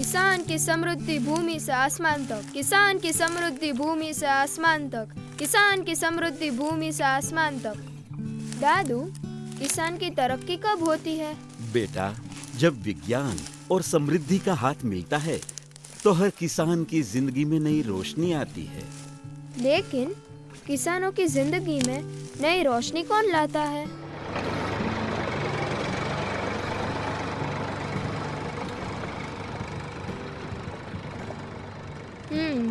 किसान की समृद्धि भूमि से आसमान तक, किसान की समृद्धि भूमि से आसमान तक, किसान की समृद्धि भूमि से आसमान तक। दादू, किसान की तरक्की कब होती है? बेटा, जब विज्ञान और समृद्धि का हाथ मिलता है तो हर किसान की जिंदगी में नई रोशनी आती है। लेकिन किसानों की जिंदगी में नई रोशनी कौन लाता है?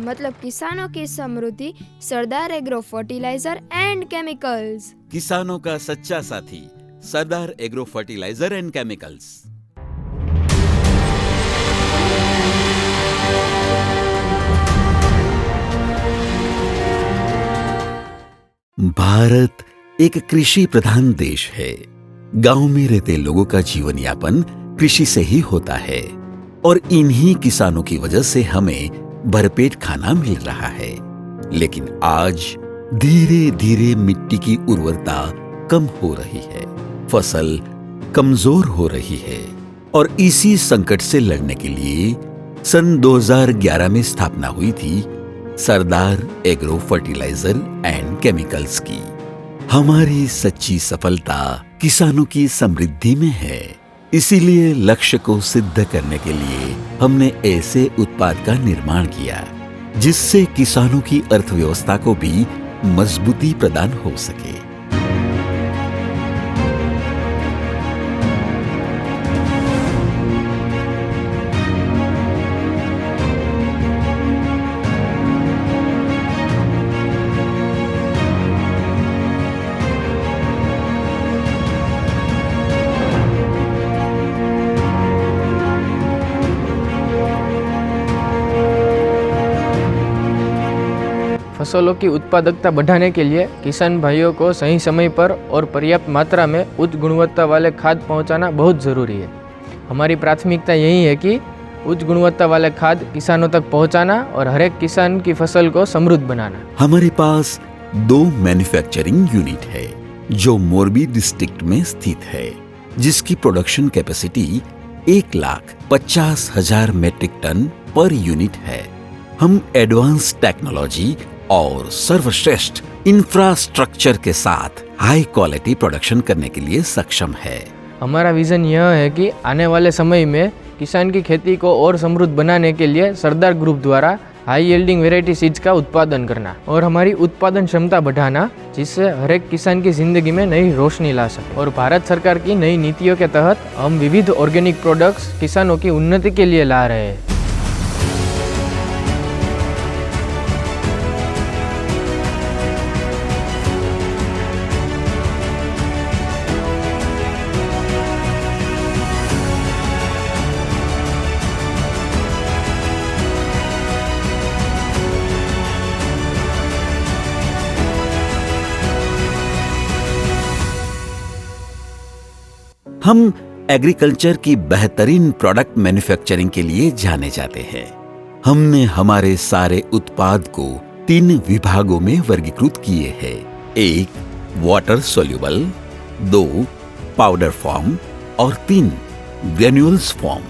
मतलब किसानों की समृद्धि Sardar agro fertilizer and chemicals. किसानों का सच्चा साथी Sardar agro fertilizer and chemicals. Bharat एक कृषि प्रधान देश है। गांव में रहते लोगों का जीवन यापन कृषि से ही होता है और इन्हीं किसानों की वजह से हमें भरपेट खाना मिल रहा है। लेकिन आज धीरे धीरे मिट्टी की उर्वरता कम हो रही है, फसल कमजोर हो रही है और इसी संकट से लड़ने के लिए सन 2011 में स्थापना हुई थी सरदार एग्रो फर्टिलाइजर एंड केमिकल्स की। हमारी सच्ची सफलता किसानों की समृद्धि में है। इसीलिए लक्ष्य को सिद्ध करने के लिए हमने ऐसे उत्पाद का निर्माण किया जिससे किसानों की अर्थव्यवस्था को भी मजबूती प्रदान हो सके। फसलों की उत्पादकता बढ़ाने के लिए किसान भाइयों को सही समय पर और पर्याप्त मात्रा में उच्च गुणवत्ता वाले खाद पहुंचाना बहुत ज़रूरी है। हमारी प्राथमिकता यही है कि उच्च गुणवत्ता वाले खाद किसानों तक पहुंचाना और हर एक किसान की फसल को समृद्ध बनाना। हमारे पास 2 मैन्युफैक्चरिंग यूनिट है जो मोरबी डिस्ट्रिक्ट में स्थित है, जिसकी प्रोडक्शन कैपेसिटी 1,50,000 मेट्रिक टन पर यूनिट है। हम एडवांस टेक्नोलॉजी और सर्वश्रेष्ठ इंफ्रास्ट्रक्चर के साथ हाई क्वालिटी प्रोडक्शन करने के लिए सक्षम है। हमारा विजन यह है कि आने वाले समय में किसान की खेती को और समृद्ध बनाने के लिए सरदार ग्रुप द्वारा हाई यील्डिंग वेराइटी सीड्स का उत्पादन करना और हमारी उत्पादन क्षमता बढ़ाना, जिससे हर एक किसान की जिंदगी में नई रोशनी ला सके। और भारत सरकार की नई नीतियों के तहत हम विविध ऑर्गेनिक प्रोडक्ट्स किसानों की उन्नति के लिए ला रहे हैं। हम एग्रीकल्चर की बेहतरीन प्रोडक्ट मैन्युफैक्चरिंग के लिए जाने जाते हैं। हमने हमारे सारे उत्पाद को 3 विभागों में वर्गीकृत किए हैं। 1 वाटर सोल्यूबल, 2 पाउडर फॉर्म और 3 ग्रेन्यूल्स फॉर्म।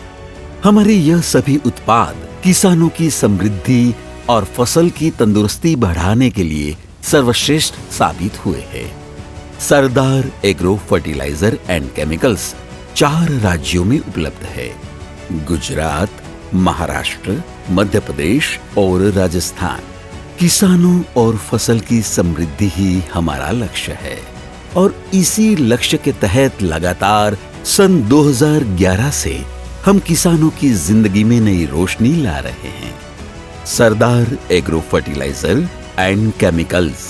हमारे यह सभी उत्पाद किसानों की समृद्धि और फसल की तंदुरुस्ती बढ़ाने के लिए सर्वश्रेष्ठ साबित हुए हैं। सरदार एग्रो फर्टिलाइजर एंड केमिकल्स 4 राज्यों में उपलब्ध है: गुजरात, महाराष्ट्र, मध्य प्रदेश और राजस्थान। किसानों और फसल की समृद्धि ही हमारा लक्ष्य है और इसी लक्ष्य के तहत लगातार सन 2011 से हम किसानों की जिंदगी में नई रोशनी ला रहे हैं। सरदार एग्रो फर्टिलाइजर एंड केमिकल्स।